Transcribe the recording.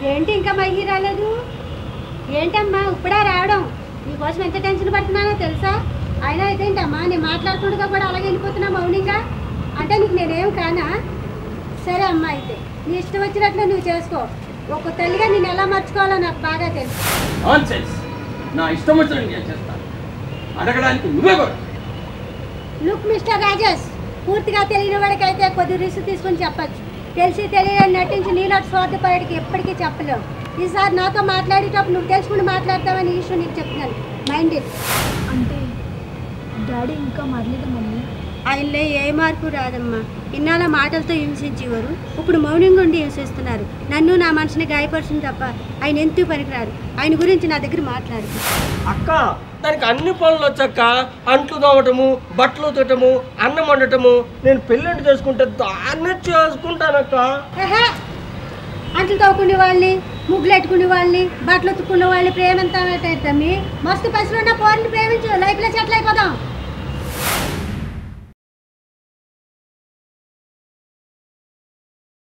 ఏంటి ఇంకా మహి రాలేదు? ఏంటమ్మా ఇప్పుడే రావడం? నీకోసం ఎంత టెన్షన్ పడుతున్నానో తెలుసా? అయినా ఇదేంటమ్మా నేను మాట్లాడుతుండగా కూడా అలాగే వెళ్ళిపోతున్నా మౌనిగా? అంటే నీకు నేనేం కానా? సరే అమ్మా, అయితే నీ ఇష్టం వచ్చినట్లు నువ్వు చేసుకో. ఒక తల్లిగా నేను ఎలా మర్చుకోవాలో నాకు బాగా తెలుసు. నా ఇష్టం వచ్చినట్టు నేను చేస్తాను. అడగడానికి నువ్వే కూడా. లుక్ మిస్టర్ రాజేష్, పూర్తిగా తెలియని వాడికైతే కొద్ది రిస్క్ తీసుకుని చెప్పచ్చు. తెలిసి తెలియని నటించి నీలో స్వార్థపడికి ఎప్పటికీ చెప్పలేవు. ఈసారి నాతో మాట్లాడేటప్పుడు నువ్వు తెలుసుకుని మాట్లాడతావని ఈ విషయం నీకు చెప్తున్నాను. Mind it. అంటే డాడీ ఇంకా మారలేదు మమ్మీ? ఆయనలో ఏ మార్పు రాదమ్మా. ఇన్నాళ్ళ మాటలతో హింసించేవారు, ఇప్పుడు మౌనంగా ఉండి హింసిస్తున్నారు. నన్ను నా మనసుని గాయపరుచుని తప్ప ఆయన ఎంతో పనికిరారు. ఆయన గురించి నా దగ్గర మాట్లాడు. అక్క, దానికి అన్ని పనులు వచ్చాక అంట్లు తోమటము, బట్టలు ఉతకటము, అన్నం వండటము. నేను పెళ్ళంటి చేసుకుంటే దాన్నే చేసుకుంటానక్క. అంట్లు తవ్వుకునే వాళ్ళని, ముగ్గులు ఎట్టుకునే వాళ్ళని, బట్టలు ఉతుక్కునే వాళ్ళని ప్రేమ ఎంత తమ్మి? మస్తు పసులున్న పోరిని ప్రేమించు, లైఫ్లో సెటిల్ అయిపోదాం.